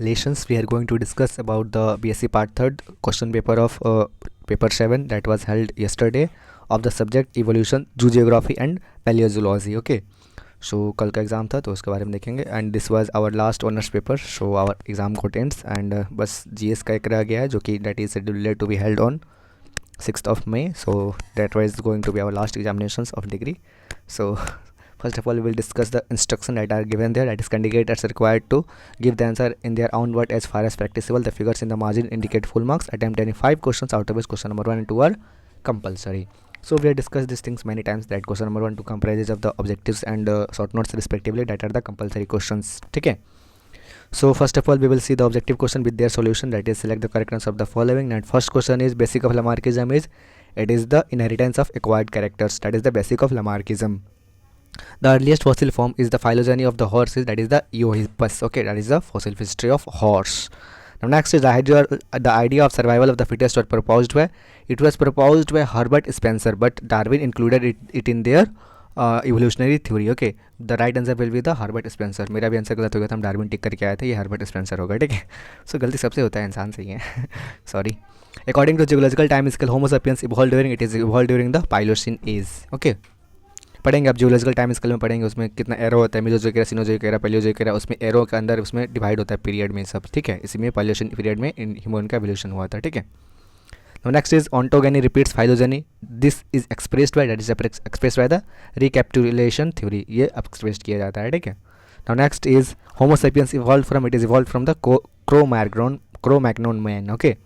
Examinations, we are going to discuss about the BSc Part 3rd question paper of paper 7 that was held yesterday of the subject evolution, zoo geography and paleozoology. Okay, so कल का exam था तो उसके बारे में देखेंगे and this was our last honours paper. So our exam को टेंस एंड बस जीएस का एक रह गया है जो कि that is scheduled to be held on 6th of May. So that was going to be our last examinations of degree. So first of all, we will discuss the instruction that are given there, that is candidates are required to give the answer in their own word as far as practicable. The figures in the margin indicate full marks. Attempt any 5 questions, out of which question number 1 and 2 are compulsory. So we have discussed these things many times, that question number 1 2 comprises of the objectives and short notes respectively, that are the compulsory questions. Okay. So first of all, we will see the objective question with their solution, that is select the correctness of the following. And first question is basic of Lamarckism is, it is the inheritance of acquired characters, that is the basic of Lamarckism. The earliest fossil form is the phylogeny of the horse, that is the Eohippus. Okay, that is the fossil history of horse. Now next is the idea of survival of the fittest was proposed by, it was proposed by Herbert Spencer, but Darwin included it in their evolutionary theory. Okay, the right answer will be the Herbert Spencer. मेरा भी answer गलत हो गया था, हम Darwin टिक करके आए थे, ये हर्बर्ट स्पेंसर होगा. ठीक है, सो गलती सबसे होता है, इंसान से ही है. Sorry. According to geological time scale, homo sapiens evolve during, it is evolve during the Pliocene age. Okay, पढ़ेंगे आप जियोलॉजिकल टाइम स्केल में, पढ़ेंगे उसमें कितना एरो होता है, Mesozoic era, Cenozoic era, Palaeozoic era, उसमें एरो के अंदर उसमें डिवाइड होता है पीरियड में सब. ठीक है, इसी में पाइलोसिन पीरियड में इन ह्यूमन का एवोल्यूशन हुआ था. ठीक है. Now next is ontogeny repeats phylogeny. This is expressed by, that is expressed by the recapitulation theory. ये expressed किया जाता है. ठीक है. Now next is Homo sapiens evolved from, it is evolved from the Cro-Magnon man. Okay.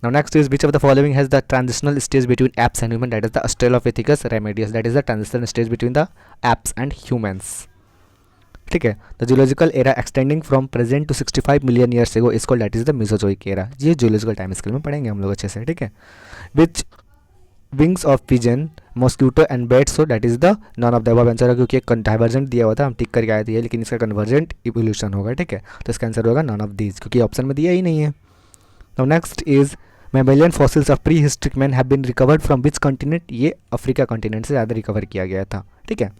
Now next is which of the following has the transitional stage between apes and human, that is the Australopithecus remedius, that is the transitional stage between the apes and humans. ठीक है. The geological era extending from present to 65 million years ago इसको, that is the Mesozoic era. ये geological time scale में पढ़ेंगे हम लोग अच्छे से. ठीक है. Which wings of pigeon, mosquito and bats, so that is the none of the above answer, क्योंकि एक डाइवर्जेंट दिया हुआ था, हम टिक करके आए थे, लेकिन इसका कन्वर्जेंट इवोल्यूशन होगा. ठीक है, तो इसका आंसर होगा नॉन ऑफ दीज, क्योंकि ऑप्शन में दिया ही नहीं है. Now next is mammalian fossils of prehistoric man have been recovered from which continent, ये अफ्रीका कॉन्टिनेंट से ज़्यादा रिकवर किया गया था. ठीक है.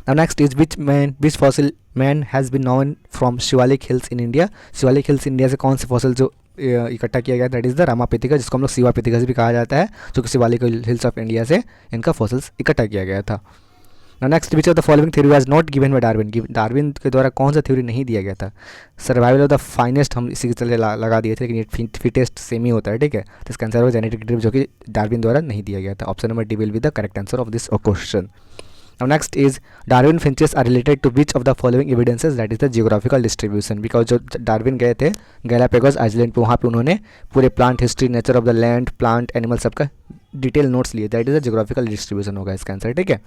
Now next is which fossil man has been known from Shivalik hills in India. Shivalik hills India से कौन से फॉसिल जो इकट्ठा किया गया, दैट इज़ द रामापिथिका, जिसको हम लोग शिवापिथिका भी कहा जाता है, जो कि शिवालिक हिल्स ऑफ इंडिया से इनका फॉसिल्स इकट्ठा किया गया था. Now next, which of the following theory was not given by Darwin. Darwin के द्वारा कौन सा थ्योरी नहीं दिया गया था. सर्वाइवल ऑफ द फाइनेस्ट हम इसी के चले लगा दिए थे, लेकिन ये फिटेस्ट सेम ही होता है. ठीक है, तो इसका आंसर होगा जेनेटिक ड्रिफ्ट, जो कि डार्विन द्वारा नहीं दिया गया था. Option number D will be the correct answer of this question. Now next is Darwin finches are related to which of the following evidences, that is the geographical distribution. Because जो Darwin गए थे Galapagos island पे, वहाँ पे उन्होंने पूरे plant history, nature of the land, plant, animal सबका detail notes लिए, that is the geographical distribution होगा इसका आंसर. ठीक है.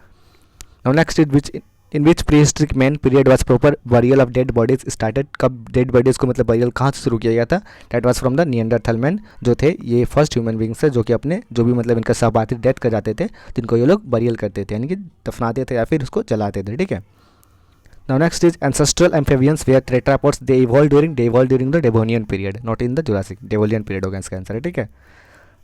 Now next is in which prehistoric man period was proper burial of dead bodies started. कब dead bodies को मतलब burial कहाँ से शुरू किया गया था, that was from the Neanderthal man, जो थे ये फर्स्ट ह्यूमन बींग्स है, जो कि अपने जो भी मतलब इनका सहपाठी डेथ कर जाते थे, जिनको ये लोग बरियल करते थे, यानी कि दफनाते थे या फिर उसको जलाते थे. ठीक है. Now next is ancestral amphibians were tetrapods, they evolved during the Devonian period, not in the Jurassic. Devonian period होगा इसका आंसर है. ठीक है.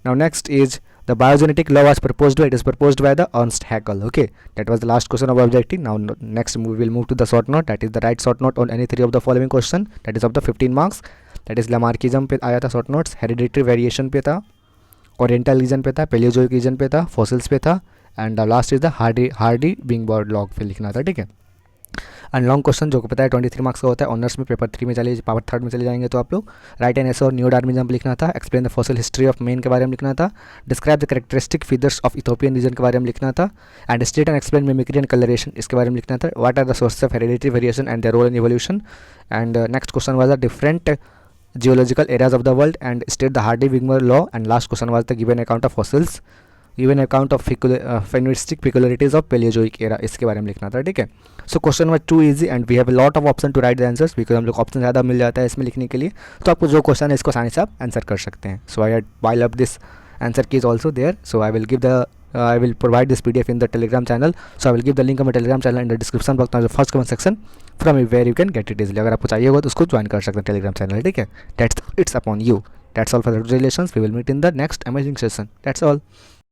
Now next is the biogenetic law was proposed by, it is proposed by the Ernst Haeckel. Okay, that was the last question of objective. Now next we will move to the short note, that is the right short note on any three of the following question, that is of the 15 marks. that is Lamarckism पे आया था short notes, hereditary variation पे था, oriental reason पे था, Palaeozoic reason पे था, fossils पे था, and last is the hardy wingbird log पे लिखना था. ठीक है. एंड लॉन्ग क्वेश्चन जो को पता है 23 मार्क्स का होता है. ऑनर्स में पेपर 3 में चले, पेपर 3 में चले जाएंगे तो आप लोग राइट एन ऐसे और न्यू डार्विनिज्म लिखना था, explain the fossil history of man के बारे में लिखना था, describe the characteristic features of Ethiopian region के बारे में लिखना था, and state and explain mimicry and colouration इसके बारे में लिखना था. What are the sources of hereditary variation and their role in evolution. And next question was the different geological eras of the world and state the Hardy-Wigmore law. And last question was the given account of fossils, given account of phenistic peculiarities of Paleozoic era, इसके बारे में लिखना था. ठीक है. So question number 2 easy and we have a lot of option to write the answers, because हम लोग option ज़्यादा मिल जाता है इसमें लिखने के लिए, तो आपको जो क्वेश्चन है इसको आसानी से आप आंसर कर सकते हैं. So I had pile up this answer key is also there, so I will give the I will provide this PDF in the Telegram channel, so I will give the link of my Telegram channel in the description box, the first comment section, from where you can get it easily. अगर आपको चाहिए होगा तो उसको join कर सकते हैं Telegram channel. ठीक है. It's upon you. That's all for the relations. We will meet in the next amazing session. That's all.